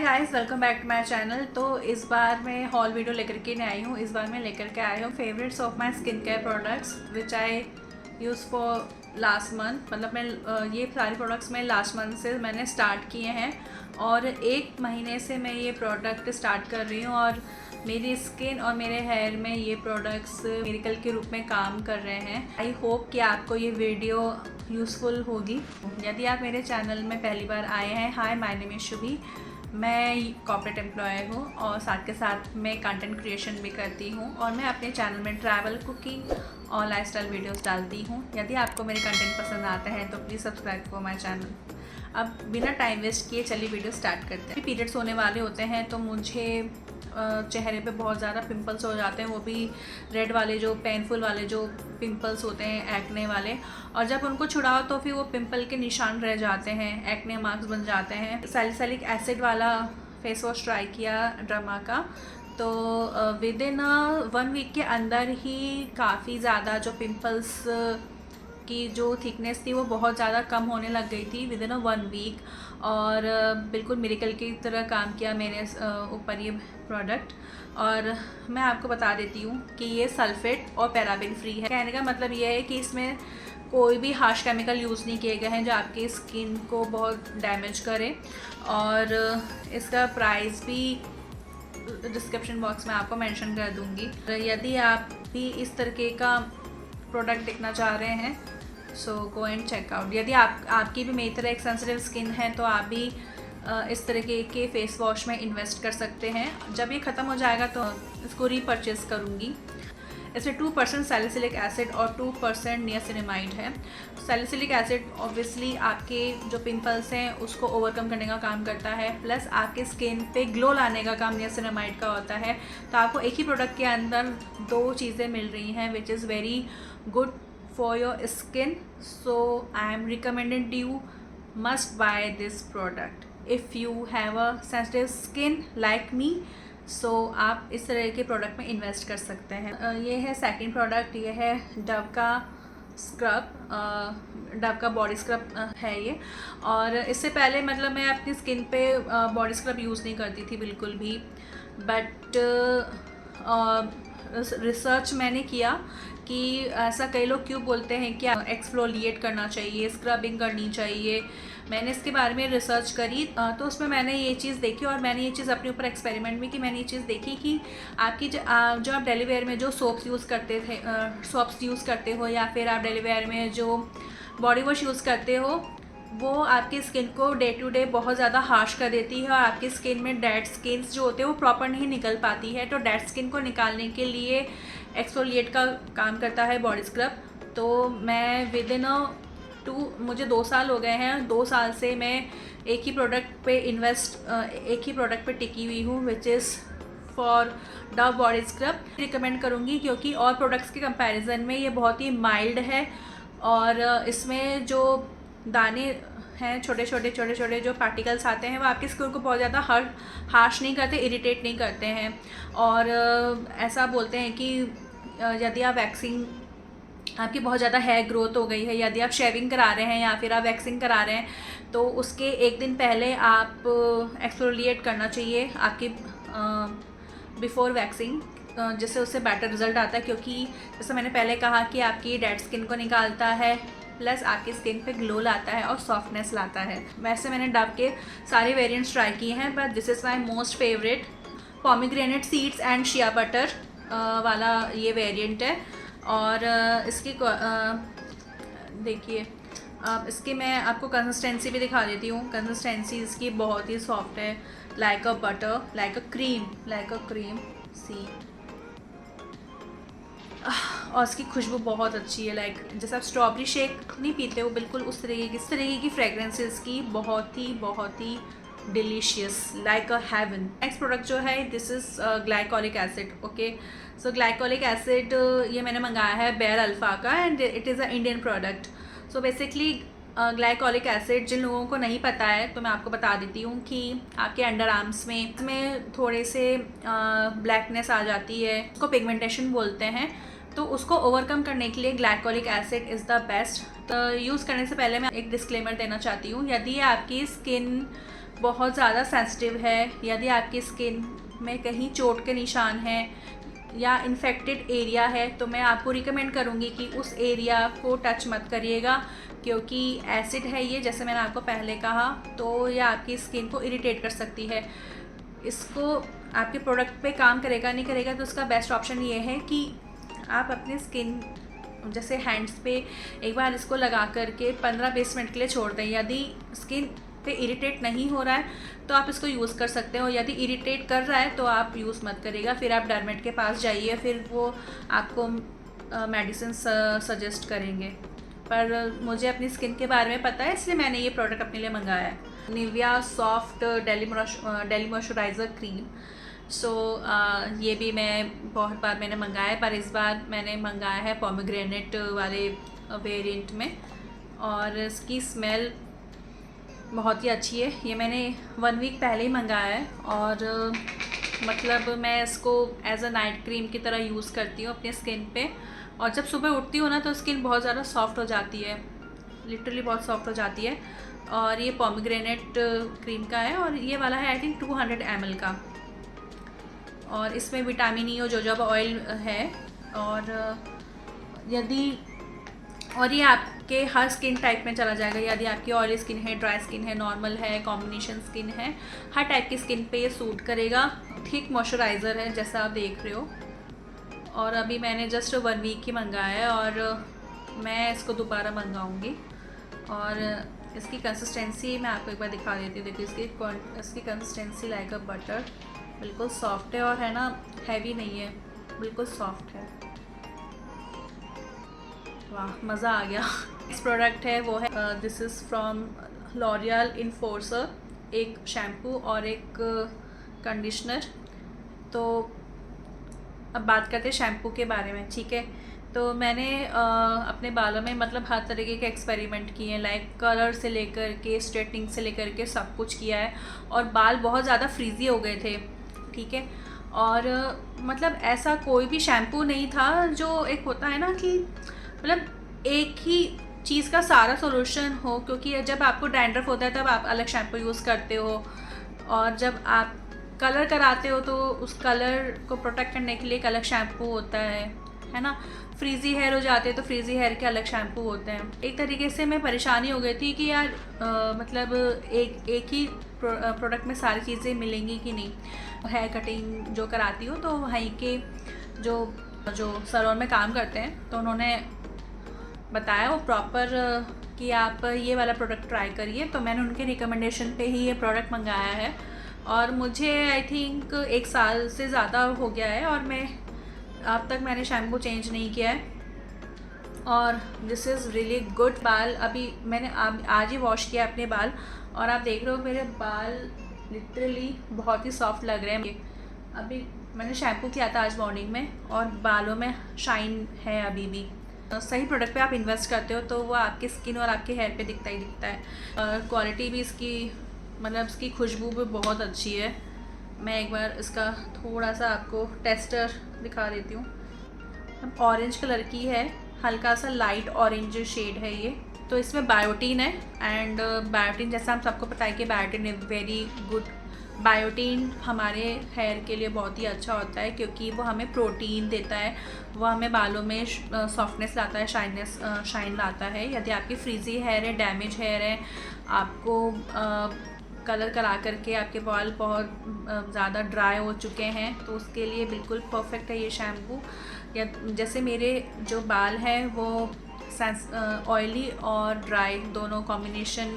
Hi guys, welcome back to my channel. तो इस बार मैं हॉल वीडियो लेकर के नहीं आई हूँ। इस बार मैं लेकर के आई हूँ favourites of my skin care products which I use for last month. मतलब मैं ये सारे प्रोडक्ट्स मैं लास्ट मंथ से मैंने स्टार्ट किए हैं और एक महीने से मैं ये प्रोडक्ट स्टार्ट कर रही हूँ और मेरी स्किन और मेरे हेयर में ये प्रोडक्ट्स मिरेकल के रूप में काम कर रहे हैं। आई होप कि आपको ये वीडियो यूज़फुल होगी। यदि आप मेरे चैनल में पहली बार आए हैं, hi my name is Shubhi. मैं कॉर्पोरेट एम्प्लॉय हूँ और साथ के साथ मैं कंटेंट क्रिएशन भी करती हूँ और मैं अपने चैनल में ट्रैवल, कुकिंग और लाइफस्टाइल वीडियोस डालती हूँ। यदि आपको मेरे कंटेंट पसंद आते हैं तो please subscribe for my channel. अब बिना टाइम वेस्ट किए चलिए वीडियो स्टार्ट करते हैं। पीरियड्स होने वाले होते हैं तो मुझे चेहरे पे बहुत ज़्यादा पिंपल्स हो जाते हैं, वो भी रेड वाले, जो पेनफुल वाले जो पिंपल्स होते हैं, एक्ने वाले। और जब उनको छुड़ाओ तो फिर वो पिंपल के निशान रह जाते हैं, एक्ने मार्क्स बन जाते हैं। सैलिसिलिक एसिड वाला फेस वॉश ट्राई किया ड्रामा का, तो विद इन 1 वीक के अंदर ही काफ़ी ज़्यादा जो पिंपल्स की जो थिकनेस थी वो बहुत ज़्यादा कम होने लग गई थी विद इन 1 वीक। और बिल्कुल मिरेकल की तरह काम किया मेरे ऊपर ये प्रोडक्ट। और मैं आपको बता देती हूँ कि ये सल्फेट और पैराबिन फ्री है। कहने का मतलब ये है कि इसमें कोई भी हार्श केमिकल यूज़ नहीं किए गए हैं जो आपकी स्किन को बहुत डैमेज करे। और इसका प्राइस भी डिस्क्रिप्शन बॉक्स में आपको मेंशन कर दूँगी। यदि आप भी इस तरीके का प्रोडक्ट देखना चाह रहे हैं सो गो एंड चेकआउट। यदि आपकी भी मेरी तरह एक सेंसिटिव स्किन है तो आप भी इस तरीके के फेस वॉश में इन्वेस्ट कर सकते हैं। जब ये ख़त्म हो जाएगा तो इसको रीपरचेज़ करूँगी। इसमें 2% सैलिसिलिक एसिड और 2% नियासिनामाइड है। सैलिसिलिक एसिड ऑब्वियसली आपके जो पिंपल्स हैं उसको ओवरकम करने का काम करता है, प्लस आपके स्किन पे ग्लो लाने का काम नियासिनामाइड का होता है। तो आपको एक ही प्रोडक्ट के अंदर 2 चीज़ें मिल रही हैं which is very good for your skin. So I am recommended you must buy this product if you have a sensitive skin like me. So आप इस तरह के प्रोडक्ट में इन्वेस्ट कर सकते हैं। ये है सेकंड प्रोडक्ट, ये है डव का स्क्रब, डव का बॉडी स्क्रब है ये। और इससे पहले मतलब मैं अपनी स्किन पे बॉडी स्क्रब यूज़ नहीं करती थी बिल्कुल भी, बट रिसर्च मैंने किया कि ऐसा कई लोग क्यों बोलते हैं कि एक्सफोलिएट करना चाहिए, स्क्रबिंग करनी चाहिए। मैंने इसके बारे में रिसर्च करी तो उसमें मैंने ये चीज़ देखी और मैंने ये चीज़ अपने ऊपर एक्सपेरिमेंट भी की। मैंने ये चीज़ देखी कि आपकी जो आप डेली वेयर में जो सोप्स यूज़ करते हो या फिर आप डेली वेयर में जो बॉडी वॉश यूज़ करते हो वो आपकी स्किन को डे टू डे बहुत ज़्यादा हार्श कर देती है और आपकी स्किन में डेड स्किन्स जो होते हैं वो प्रॉपर नहीं निकल पाती है। तो डेड स्किन को निकालने के लिए एक्सफोलिएट का काम करता है बॉडी स्क्रब। तो मैं विद इन मुझे 2 साल हो गए हैं, 2 साल से मैं एक ही प्रोडक्ट पे टिकी हुई हूँ which is for Dove body scrub. Recommend करूँगी क्योंकि और प्रोडक्ट्स के कंपैरिजन में ये बहुत ही माइल्ड है और इसमें जो दाने हैं, छोटे छोटे जो पार्टिकल्स आते हैं वो आपकी स्किन को बहुत ज़्यादा हार्श नहीं करते, इरिटेट नहीं करते हैं। और ऐसा बोलते हैं कि यदि आप आपकी बहुत ज़्यादा हेयर ग्रोथ हो गई है, यदि आप शेविंग करा रहे हैं या फिर आप वैक्सिंग करा रहे हैं तो उसके एक दिन पहले आप एक्सफोलिएट करना चाहिए आपकी बिफोर वैक्सिंग, जिससे उससे बेटर रिजल्ट आता है। क्योंकि जैसे मैंने पहले कहा कि आपकी डेड स्किन को निकालता है, प्लस आपकी स्किन पे ग्लो लाता है और सॉफ्टनेस लाता है। वैसे मैंने डव के सारे वेरिएंट्स ट्राई किए हैं but this is my most favourite. Pomegranate seeds and shea butter वाला ये वेरिएंट है। और इसकी देखिए, इसकी मैं आपको कंसिस्टेंसी भी दिखा देती हूँ। कंसिस्टेंसी इसकी बहुत ही सॉफ्ट है, like a butter, like a cream सी। और इसकी खुशबू बहुत अच्छी है, लाइक जैसे आप स्ट्रॉबेरी शेक नहीं पीते हो, बिल्कुल उस तरीके की फ्रेगरेंस इसकी बहुत ही delicious, like a heaven. Next product जो है this is glycolic acid. Okay, so glycolic acid ये मैंने मंगाया है बेयर अल्फ़ा का and it is a Indian product. So basically glycolic acid जिन लोगों को नहीं पता है तो मैं आपको बता देती हूँ कि आपके अंडर आर्म्स में थोड़े से ब्लैकनेस आ जाती है, उसको पिगमेंटेशन बोलते हैं। तो उसको ओवरकम करने के लिए glycolic acid is the best. Use करने से पहले मैं एक डिस्क्लेमर देना चाहती हूँ, यदि आपकी स्किन बहुत ज़्यादा सेंसिटिव है, यदि आपकी स्किन में कहीं चोट के निशान हैं या इन्फेक्टेड एरिया है, तो मैं आपको रिकमेंड करूँगी कि उस एरिया को टच मत करिएगा, क्योंकि एसिड है ये, जैसे मैंने आपको पहले कहा, तो यह आपकी स्किन को इरिटेट कर सकती है। इसको आपके प्रोडक्ट पे काम करेगा नहीं करेगा, तो उसका बेस्ट ऑप्शन ये है कि आप अपनी स्किन जैसे हैंड्स पे एक बार इसको लगा करके 15-20 मिनट के लिए छोड़ दें। यदि स्किन पे इरिटेट नहीं हो रहा है तो आप इसको यूज़ कर सकते हो, यदि इरिटेट कर रहा है तो आप यूज़ मत करिएगा। फिर आप डर्मेट के पास जाइए, फिर वो आपको मेडिसिन सजेस्ट करेंगे। पर मुझे अपनी स्किन के बारे में पता है, इसलिए मैंने ये प्रोडक्ट अपने लिए मंगाया है, Nivea soft daily moisturiser cream. ये भी मैं बहुत बार मैंने मंगाया है, पर इस बार मैंने मंगाया है पोमेग्रेनेट वाले वेरिएंट में, और इसकी स्मेल बहुत ही अच्छी है। ये मैंने 1 वीक पहले ही मंगाया है, और मतलब मैं इसको एज अ नाइट क्रीम की तरह यूज़ करती हूँ अपने स्किन पे, और जब सुबह उठती हूँ ना तो स्किन बहुत ज़्यादा सॉफ्ट हो जाती है, लिटरली बहुत सॉफ्ट हो जाती है। और ये पोमेग्रेनेट क्रीम का है, और ये वाला है आई थिंक 200 ml का, और इसमें विटामिन ई और जोजोबा ऑयल है। और ये आपके हर स्किन टाइप में चला जाएगा, यदि आपकी ऑयली स्किन है, ड्राई स्किन है, नॉर्मल है, कॉम्बिनेशन स्किन है, हर टाइप की स्किन पे ये सूट करेगा। थिक मॉइस्चराइज़र है जैसा आप देख रहे हो, और अभी मैंने जस्ट 1 वीक ही मंगाया है, और मैं इसको दोबारा मंगाऊंगी। और इसकी कंसिस्टेंसी मैं आपको एक बार दिखा देती हूँ। देखिए इसकी कंसिस्टेंसी लाइक अ बटर, बिल्कुल सॉफ्ट है, और है ना हैवी नहीं है, बिल्कुल सॉफ्ट है। वाह, मज़ा आ गया। इस प्रोडक्ट है वो है this is from L'Oréal enforcer, एक शैम्पू और एक कंडीशनर। तो अब बात करते हैं शैम्पू के बारे में, ठीक है। तो मैंने अपने बालों में मतलब हर तरीके के एक्सपेरिमेंट किए हैं, लाइक कलर से लेकर के स्ट्रेटनिंग से लेकर के सब कुछ किया है, और बाल बहुत ज़्यादा फ्रीजी हो गए थे, ठीक है। और मतलब ऐसा कोई भी शैम्पू नहीं था, जो एक होता है ना कि मतलब एक ही चीज़ का सारा सॉल्यूशन हो, क्योंकि जब आपको डैंड्रफ होता है तब आप अलग शैम्पू यूज़ करते हो, और जब आप कलर कराते हो तो उस कलर को प्रोटेक्ट करने के लिए एक अलग शैम्पू होता है ना। फ्रीज़ी हेयर हो जाते हैं तो फ्रीज़ी हेयर के अलग शैम्पू होते हैं। एक तरीके से मैं परेशानी हो गई थी कि यार मतलब एक ही प्रोडक्ट में सारी चीज़ें मिलेंगी कि नहीं। हेयर कटिंग जो कराती हूँ तो वहीं के जो सैलून में काम करते हैं, तो उन्होंने बताया वो प्रॉपर कि आप ये वाला प्रोडक्ट ट्राई करिए। तो मैंने उनके रिकमेंडेशन पे ही ये प्रोडक्ट मंगाया है, और मुझे आई थिंक 1 साल से ज़्यादा हो गया है, और मैं अब तक मैंने शैम्पू चेंज नहीं किया है, और दिस इज़ रियली गुड। बाल अभी मैंने आज ही वॉश किया अपने बाल, और आप देख रहे हो मेरे बाल लिटरली बहुत ही सॉफ्ट लग रहे हैं। अभी मैंने शैम्पू किया था आज मॉर्निंग में, और बालों में शाइन है अभी भी। सही प्रोडक्ट पे आप इन्वेस्ट करते हो तो वो आपकी स्किन और आपके हेयर पे दिखता ही दिखता है। क्वालिटी भी इसकी मतलब इसकी खुशबू भी बहुत अच्छी है। मैं एक बार इसका थोड़ा सा आपको टेस्टर दिखा देती हूँ। ऑरेंज कलर की है, हल्का सा लाइट ऑरेंज शेड है ये। तो इसमें बायोटीन है, एंड बायोटीन जैसा हम सबको पता है कि biotin is very good. Biotin हमारे हेयर के लिए बहुत ही अच्छा होता है, क्योंकि वो हमें प्रोटीन देता है, वो हमें बालों में सॉफ्टनेस लाता है, शाइन लाता है। यदि आपकी फ्रीजी हेयर है, डैमेज हेयर है, आपको कलर करा करके आपके बाल बहुत ज़्यादा ड्राई हो चुके हैं, तो उसके लिए बिल्कुल परफेक्ट है ये शैम्पू। या जैसे मेरे जो बाल हैं वो ऑयली और ड्राई दोनों कॉम्बिनेशन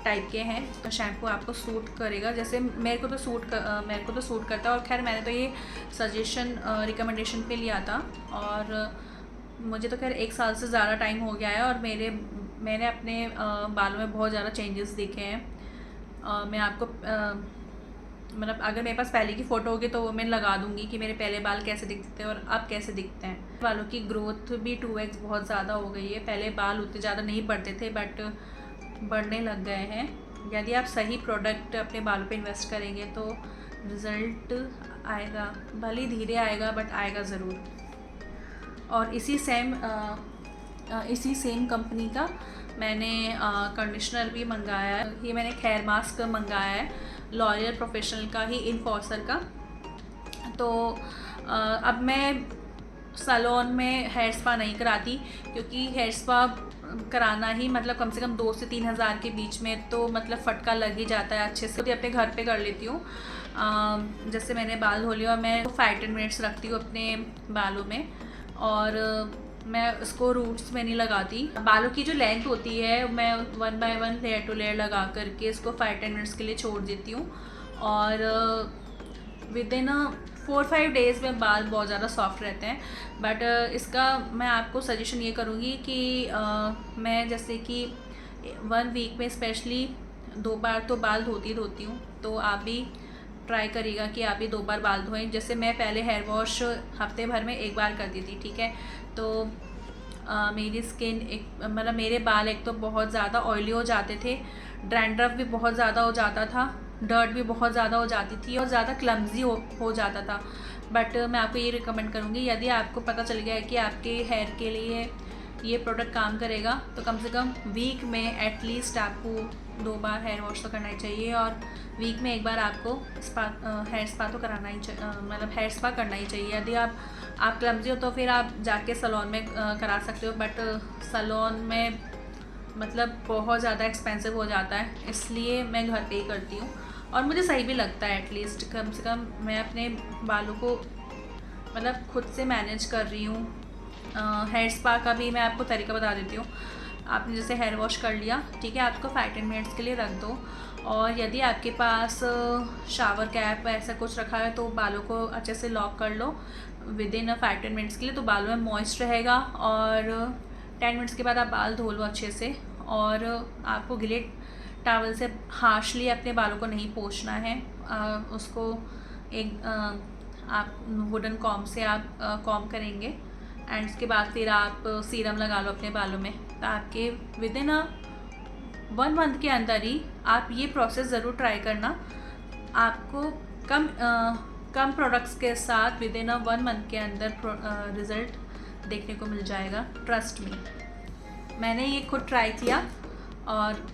टाइप के हैं, तो शैम्पू आपको सूट करेगा। जैसे मेरे को तो सूट करता है, और खैर मैंने तो ये सजेशन रिकमेंडेशन पे लिया था, और मुझे तो खैर 1 साल से ज़्यादा टाइम हो गया है, और मैंने अपने बालों में बहुत ज़्यादा चेंजेस देखे हैं। मैं आपको मतलब अगर मेरे पास पहले की फ़ोटो होगी तो वो मैं लगा दूँगी कि मेरे पहले बाल कैसे दिखते थे और अब कैसे दिखते हैं। बालों की ग्रोथ भी 2x बहुत ज़्यादा हो गई है। पहले बाल उतने ज़्यादा नहीं बढ़ते थे, बट बढ़ने लग गए हैं। यदि आप सही प्रोडक्ट अपने बालों पे इन्वेस्ट करेंगे तो रिज़ल्ट आएगा, भले धीरे आएगा बट आएगा ज़रूर। और इसी सेम इसी सेम कंपनी का मैंने कंडीशनर भी मंगाया है। ये मैंने हेयर मास्क मंगाया है लॉरियल प्रोफेशनल का ही, इन्फोर्सर का। तो अब मैं सैलून में हेयर स्पा नहीं कराती, क्योंकि हेयर स्पा कराना ही मतलब कम से कम 2 से 3 हज़ार के बीच में तो मतलब फटका लग ही जाता है अच्छे से। तो अपने घर पे कर लेती हूँ। जैसे मैंने बाल धो लिया और मैं 5-10 मिनट्स रखती हूँ अपने बालों में, और मैं उसको रूट्स में नहीं लगाती। बालों की जो लेंथ होती है मैं 1 बाय 1 लेयर टू लेयर लगा करके इसको 5-10 मिनट्स के लिए छोड़ देती हूँ, और विद इन 4-5 डेज़ में बाल बहुत ज़्यादा सॉफ्ट रहते हैं। बट इसका मैं आपको सजेशन ये करूँगी कि मैं जैसे कि 1 वीक में स्पेशली 2 बार तो बाल धोती हूँ, तो आप भी ट्राई करिएगा कि आप भी 2 बार बाल धोएं। जैसे मैं पहले हेयर वॉश हफ्ते भर में 1 बार करती थी, ठीक है। तो मेरी स्किन एक मतलब मेरे बाल एक तो बहुत ज़्यादा ऑयली हो जाते थे, डैंड्रफ भी बहुत ज़्यादा हो जाता था, डर्ट भी बहुत ज़्यादा हो जाती थी, और ज़्यादा क्लम्जी हो जाता था। बट मैं आपको ये रिकमेंड करूँगी, यदि आपको पता चल गया है कि आपके हेयर के लिए ये प्रोडक्ट काम करेगा, तो कम से कम वीक में एटलीस्ट आपको 2 बार हेयर वॉश तो करना ही चाहिए, और वीक में 1 बार आपको हेयर स्पा तो कराना ही मतलब हेयर स्पा करना ही चाहिए। यदि आप क्लम्जी हो तो फिर आप जाके सैलून में करा सकते हो, बट सैलून में मतलब बहुत ज़्यादा एक्सपेंसिव हो जाता है, इसलिए मैं घर पे ही करती हूँ, और मुझे सही भी लगता है। एटलीस्ट कम से कम मैं अपने बालों को मतलब खुद से मैनेज कर रही हूँ। हेयर स्पा का भी मैं आपको तरीका बता देती हूँ। आपने जैसे हेयर वॉश कर लिया, ठीक है, आपको 5-10 मिनट्स के लिए रख दो, और यदि आपके पास शावर कैप ऐसा कुछ रखा है तो बालों को अच्छे से लॉक कर लो विद इन 5-10 मिनट्स के लिए, तो बालों में मॉइस्ट रहेगा। और 10 मिनट्स के बाद आप बाल धो लो अच्छे से, और आपको गिले टॉवल से हार्शली अपने बालों को नहीं पोंछना है। उसको एक आप वुडन कॉम्ब से आप कॉम्ब करेंगे, एंड उसके बाद फिर आप सीरम लगा लो अपने बालों में। तो आपके विद इन 1 मंथ के अंदर ही आप ये प्रोसेस ज़रूर ट्राई करना, आपको कम प्रोडक्ट्स के साथ विद इन 1 मंथ के अंदर रिज़ल्ट देखने को मिल जाएगा। ट्रस्ट मी, मैंने ये खुद ट्राई किया और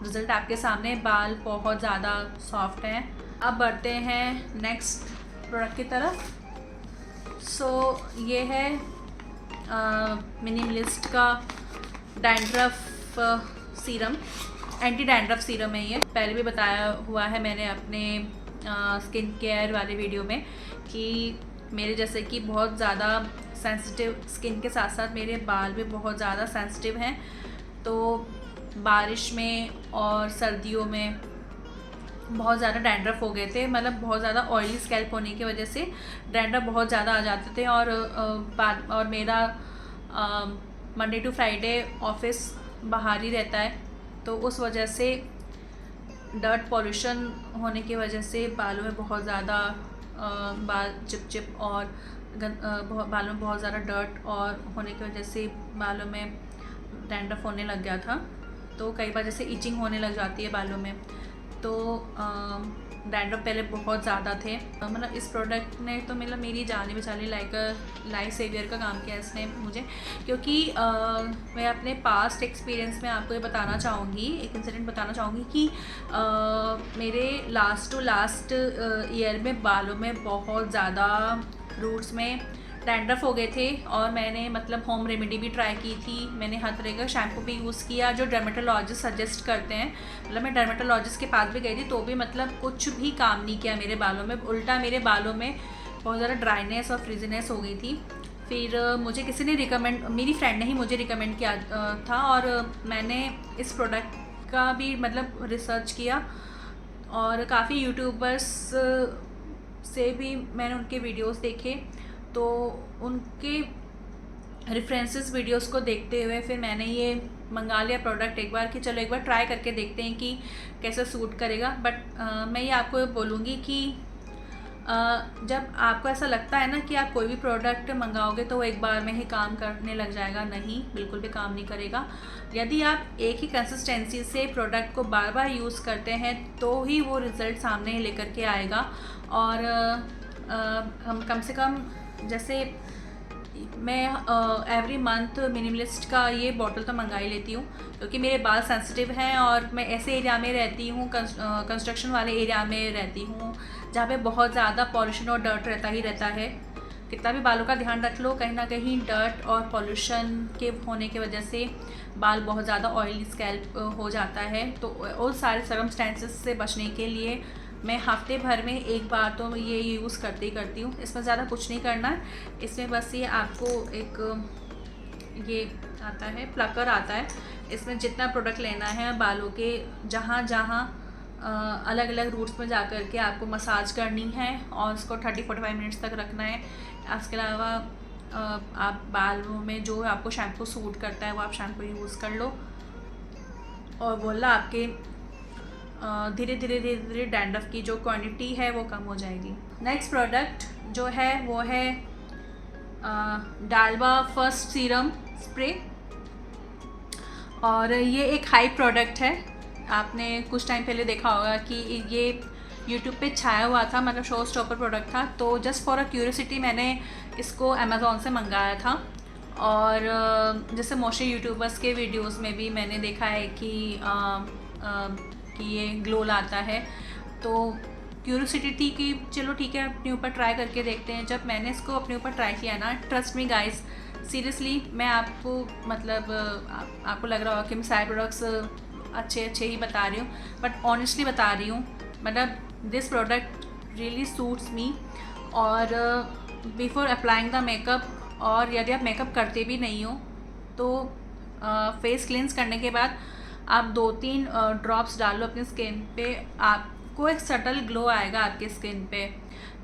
रिज़ल्ट आपके सामने, बाल बहुत ज़्यादा सॉफ्ट हैं। अब बढ़ते हैं नेक्स्ट प्रोडक्ट की तरफ। सो ये है मिनिमलिस्ट का dandruff serum, anti dandruff serum है ये। पहले भी बताया हुआ है मैंने अपने स्किन केयर वाले वीडियो में कि मेरे जैसे कि बहुत ज़्यादा सेंसिटिव स्किन के साथ साथ मेरे बाल भी बहुत ज़्यादा सेंसिटिव हैं, तो बारिश में और सर्दियों में बहुत ज़्यादा डैंड्रफ हो गए थे। मतलब बहुत ज़्यादा ऑयली स्कैल्प होने की वजह से डैंड्रफ बहुत ज़्यादा आ जाते थे, और मेरा मंडे टू फ्राइडे ऑफिस बाहर ही रहता है, तो उस वजह से डर्ट पॉल्यूशन होने की वजह से बालों में बहुत ज़्यादा बाल चिपचिप और बालों में बहुत ज़्यादा डर्ट और होने की वजह से बालों में डैंड्रफ होने लग गया था। तो कई बार जैसे इचिंग होने लग जाती है बालों में, तो डैंड्रफ पहले बहुत ज़्यादा थे। मतलब इस प्रोडक्ट ने तो मतलब मेरी जान ही बचा ली, लाइफ सेवियर का काम किया इसने मुझे, क्योंकि मैं अपने पास्ट एक्सपीरियंस में आपको ये बताना चाहूँगी, एक इंसिडेंट बताना चाहूँगी कि मेरे लास्ट टू लास्ट ईयर में बालों में बहुत ज़्यादा रूट्स में डैंड्रफ हो गए थे, और मैंने मतलब होम रेमेडी भी ट्राई की थी। मैंने हर तरह का शैम्पू भी यूज़ किया जो डर्मेटोलॉजिस्ट सजेस्ट करते हैं। मतलब मैं डर्मेटोलॉजिस्ट के पास भी गई थी, तो भी मतलब कुछ भी काम नहीं किया मेरे बालों में। उल्टा मेरे बालों में बहुत ज़्यादा ड्राइनेस और फ्रिजीनेस हो गई थी। फिर मुझे किसी ने मेरी फ्रेंड ने ही मुझे रिकमेंड किया था, और मैंने इस प्रोडक्ट का भी मतलब रिसर्च किया, और काफ़ी यूट्यूबर्स से भी मैंने उनके वीडियोस देखे, तो उनके रेफरेंसेस वीडियोस को देखते हुए फिर मैंने ये मंगा लिया प्रोडक्ट एक बार, कि चलो एक बार ट्राई करके देखते हैं कि कैसे सूट करेगा। बट मैं ये आपको बोलूँगी कि जब आपको ऐसा लगता है ना कि आप कोई भी प्रोडक्ट मंगाओगे तो वो एक बार में ही काम करने लग जाएगा, नहीं, बिल्कुल भी काम नहीं करेगा। यदि आप एक ही कंसिस्टेंसी से प्रोडक्ट को बार बार यूज़ करते हैं तो ही वो रिज़ल्ट सामने लेकर के आएगा। और हम कम से कम जैसे मैं एवरी मंथ मिनिमलिस्ट का ये बॉटल तो मंगा ही लेती हूँ, क्योंकि मेरे बाल सेंसिटिव हैं और मैं ऐसे एरिया में रहती हूँ, कंस्ट्रक्शन वाले एरिया में रहती हूँ जहाँ पे बहुत ज़्यादा पॉल्यूशन और डर्ट रहता ही रहता है। कितना भी बालों का ध्यान रख लो, कहीं ना कहीं डर्ट और पॉल्यूशन के होने की वजह से बाल बहुत ज़्यादा ऑयली स्कैल्प हो जाता है। तो उस सारे सर्कमस्टेंसेस से बचने के लिए मैं हफ्ते भर में एक बार तो ये यूज़ करती हूँ। इसमें ज़्यादा कुछ नहीं करना है, इसमें बस ये आपको एक ये आता है, प्लकर आता है। इसमें जितना प्रोडक्ट लेना है बालों के जहाँ जहाँ अलग अलग रूट्स में जा कर के आपको मसाज करनी है और उसको 30-45 मिनट्स तक रखना है। इसके अलावा आप बालों में जो आपको शैम्पू सूट करता है वो आप शैम्पू यूज़ कर लो, और बोला आपके धीरे धीरे डैंड्रफ की जो क्वांटिटी है वो कम हो जाएगी। नेक्स्ट प्रोडक्ट जो है वो है डालबा फर्स्ट सीरम स्प्रे, और ये एक हाइप प्रोडक्ट है। आपने कुछ टाइम पहले देखा होगा कि ये यूट्यूब पे छाया हुआ था, मतलब शो स्टॉपर प्रोडक्ट था। तो जस्ट फॉर अ क्यूरियोसिटी मैंने इसको अमेज़ोन से मंगाया था, और जैसे मोस्टली यूट्यूबर्स के वीडियोस में भी मैंने देखा है कि ये ग्लो लाता है। तो क्यूरियोसिटी थी कि चलो ठीक है अपने ऊपर ट्राई करके देखते हैं। जब मैंने इसको अपने ऊपर ट्राई किया ना, ट्रस्ट मी गाइस, सीरियसली मैं आपको मतलब आपको लग रहा होगा कि मैं सारे प्रोडक्ट्स अच्छे ही बता रही हूँ, बट ऑनेस्टली बता रही हूँ, मतलब this product really suits me. और बिफोर अप्लाइंग द मेकअप, और यदि आप मेकअप करते भी नहीं हो तो फेस क्लींस करने के बाद आप 2-3 ड्रॉप्स डाल लो अपनी स्किन पे, आपको एक सटल ग्लो आएगा आपकी स्किन पे।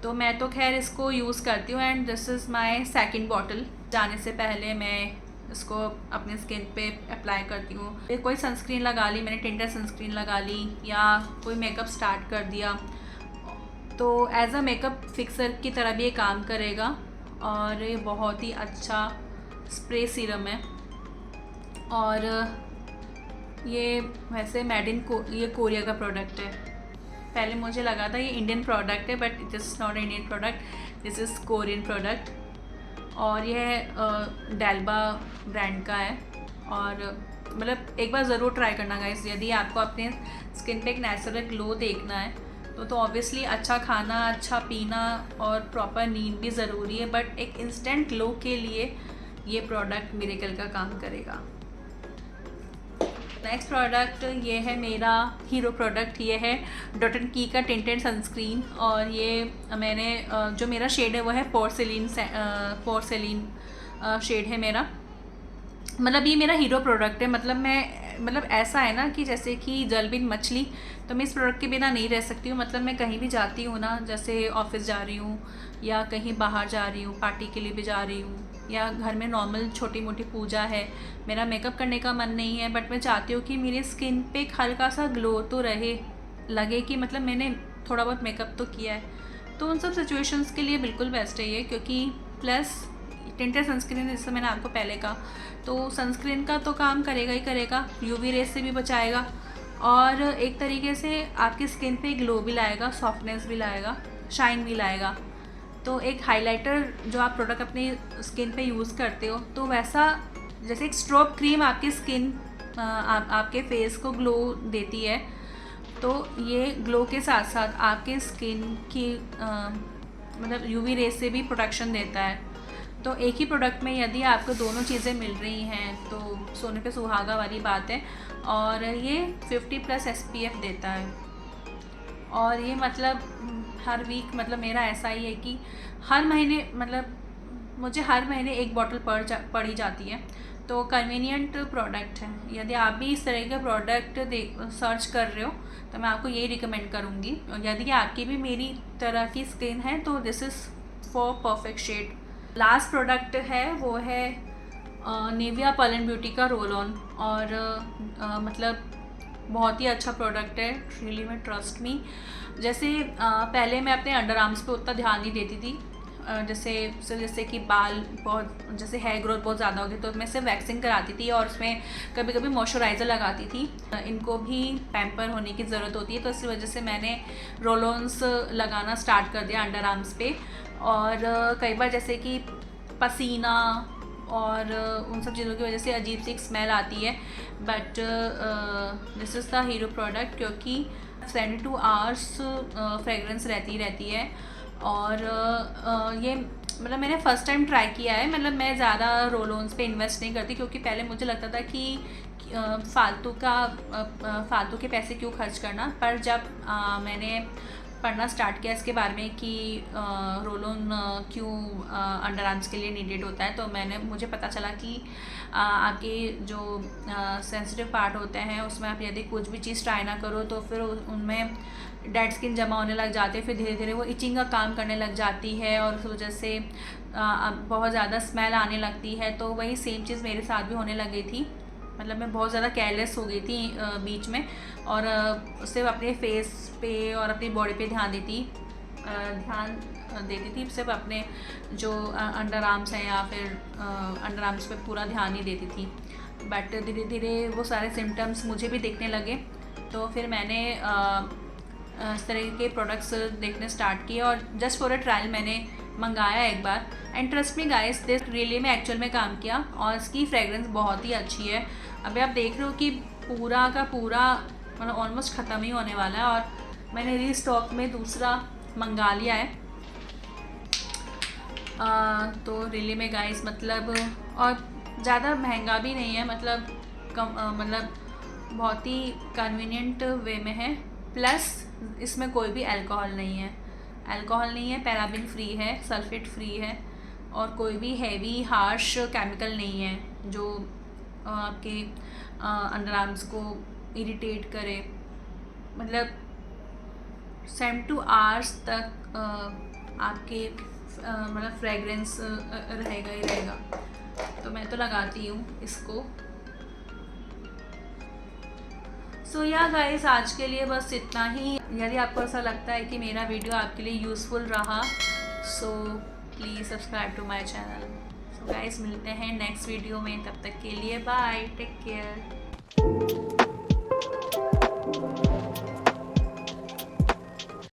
तो मैं तो खैर इसको यूज़ करती हूँ, and this is my second bottle. जाने से पहले मैं इसको अपनी स्किन पे अप्लाई करती हूँ। कोई सनस्क्रीन लगा ली मैंने, टिंटर सनस्क्रीन लगा ली, या कोई मेकअप स्टार्ट कर दिया, तो एज अ मेकअप फिक्सर की तरह भी ये काम करेगा। और ये बहुत ही अच्छा स्प्रे सीरम है, और ये वैसे मेड इन ये कोरिया का प्रोडक्ट है। पहले मुझे लगा था ये इंडियन प्रोडक्ट है, but this is not Indian product, this is Korean product. और यह डालबा ब्रांड का है, और मतलब एक बार ज़रूर ट्राई करना गाइस। यदि आपको अपने स्किन पे एक नेचुरल ग्लो देखना है तो ऑब्वियसली अच्छा खाना, अच्छा पीना और प्रॉपर नींद भी ज़रूरी है, बट एक इंस्टेंट ग्लो के लिए ये प्रोडक्ट मिरेकल का काम करेगा। नेक्स्ट प्रोडक्ट ये है मेरा हीरो प्रोडक्ट, ये है डॉट एंड की का टिंटेड सनस्क्रीन, और ये मैंने जो मेरा शेड है वो है पोर्सेलिन शेड है मेरा। मतलब ये मेरा हीरो प्रोडक्ट है, मतलब ऐसा है ना कि जैसे कि जल बिन मछली, तो मैं इस प्रोडक्ट के बिना नहीं रह सकती हूँ। मतलब मैं कहीं भी जाती हूँ ना, जैसे ऑफिस जा रही हूँ या कहीं बाहर जा रही हूँ, पार्टी के लिए भी जा रही हूँ, या घर में नॉर्मल छोटी मोटी पूजा है, मेरा मेकअप करने का मन नहीं है, बट मैं चाहती हूँ कि मेरी स्किन पे एक हल्का सा ग्लो तो रहे, लगे कि मतलब मैंने थोड़ा बहुत मेकअप तो किया है। तो उन सब सिचुएशंस के लिए बिल्कुल बेस्ट है ये, क्योंकि प्लस टिंटेड सनस्क्रीन जैसे मैंने आपको पहले कहा, तो सनस्क्रीन का तो काम करेगा ही करेगा, यूवी रेस से भी बचाएगा, और एक तरीके से आपकी स्किन पे ग्लो भी लाएगा, सॉफ्टनेस भी लाएगा, शाइन भी लाएगा। तो एक हाइलाइटर जो आप प्रोडक्ट अपनी स्किन पे यूज़ करते हो, तो वैसा जैसे एक स्ट्रोब क्रीम आपकी स्किन आपके फेस को ग्लो देती है, तो ये ग्लो के साथ साथ आपके स्किन की मतलब यूवी रेस से भी प्रोटेक्शन देता है। तो एक ही प्रोडक्ट में यदि आपको दोनों चीज़ें मिल रही हैं तो सोने पे सुहागा वाली बात है। और ये 50+ SPF देता है, और ये मतलब हर वीक मतलब मेरा ऐसा ही है कि हर महीने मतलब मुझे हर महीने एक बॉटल पड़ी जाती है। तो कन्वीनियंट प्रोडक्ट है। यदि आप भी इस तरह के प्रोडक्ट सर्च कर रहे हो तो मैं आपको यही रिकमेंड करूँगी। और यदि आपकी भी मेरी तरह की स्किन है तो this is for perfect shade. Last product है वो है निविया पर्ल एंड ब्यूटी का रोल ऑन, और मतलब बहुत ही अच्छा प्रोडक्ट है, रियली में ट्रस्ट मी। जैसे पहले मैं अपने अंडर आर्म्स पे उतना ध्यान नहीं देती थी, जैसे कि बाल बहुत जैसे हेयर ग्रोथ बहुत ज़्यादा हो गई तो मैं सिर्फ वैक्सिंग कराती थी और उसमें कभी कभी मॉइस्चराइज़र लगाती थी। इनको भी पैम्पर होने की ज़रूरत होती है, तो इसी वजह से मैंने रोल ऑन्स लगाना स्टार्ट कर दिया अंडर आर्म्स पे। और कई बार जैसे कि पसीना और उन सब चीज़ों की वजह से अजीब सी एक स्मेल आती है। But this is the hero product, क्योंकि 72 आवर्स फ्रेगरेंस रहती है। और ये मतलब मैंने फ़र्स्ट टाइम ट्राई किया है। मतलब मैं ज़्यादा रोल-ऑन्स पे इन्वेस्ट नहीं करती, क्योंकि पहले मुझे लगता था कि फालतू के पैसे क्यों खर्च करना। पर जब मैंने पढ़ना स्टार्ट किया इसके बारे में कि रोल ऑन क्यों अंडर आर्म्स के लिए नीडेड होता है, तो मुझे पता चला कि आपके जो सेंसिटिव पार्ट होते हैं उसमें आप यदि कुछ भी चीज़ ट्राई ना करो तो फिर उनमें डेड स्किन जमा होने लग जाते हैं, फिर धीरे धीरे वो इचिंग का काम करने लग जाती है और उस वजह से बहुत ज़्यादा स्मेल आने लगती है। तो वही सेम चीज़ मेरे साथ भी होने लगी थी। मतलब मैं बहुत ज़्यादा केयरलेस हो गई थी बीच में, और सिर्फ अपने फेस पे और अपनी बॉडी पे ध्यान देती थी, सिर्फ अपने जो अंडर आर्म्स हैं या फिर अंडर आर्म्स पे पूरा ध्यान नहीं देती थी। बट धीरे धीरे वो सारे सिम्टम्स मुझे भी दिखने लगे, तो फिर मैंने इस तरह के प्रोडक्ट्स देखने स्टार्ट किए और जस्ट फॉर अ ट्रायल मैंने मंगाया एक बार। And trust me guys, this really में एक्चुअल में काम किया और इसकी फ्रेगरेंस बहुत ही अच्छी है। अभी आप देख रहे हो कि पूरा का पूरा मतलब ऑलमोस्ट ख़त्म ही होने वाला है, और मैंने रीस्टॉक में दूसरा मंगा लिया है। तो रियली में गाइस मतलब, और ज़्यादा महंगा भी नहीं है, मतलब मतलब बहुत ही कन्वीनियंट वे में है। प्लस इसमें कोई भी अल्कोहल नहीं है, पैराबिन फ्री है, सल्फेट फ्री है, और कोई भी हैवी हार्श केमिकल नहीं है जो आपके अंडर आर्म्स को इरिटेट करे। मतलब 72 आवर्स तक आपके मतलब फ्रेगरेंस रहेगा ही रहेगा। तो मैं तो लगाती हूँ इसको। सो या गाइस, आज के लिए बस इतना ही। यदि आपको ऐसा लगता है कि मेरा वीडियो आपके लिए यूज़फुल रहा, so please subscribe to my channel. So guys, मिलते हैं नेक्स्ट वीडियो में, तब तक के लिए बाय, टेक केयर।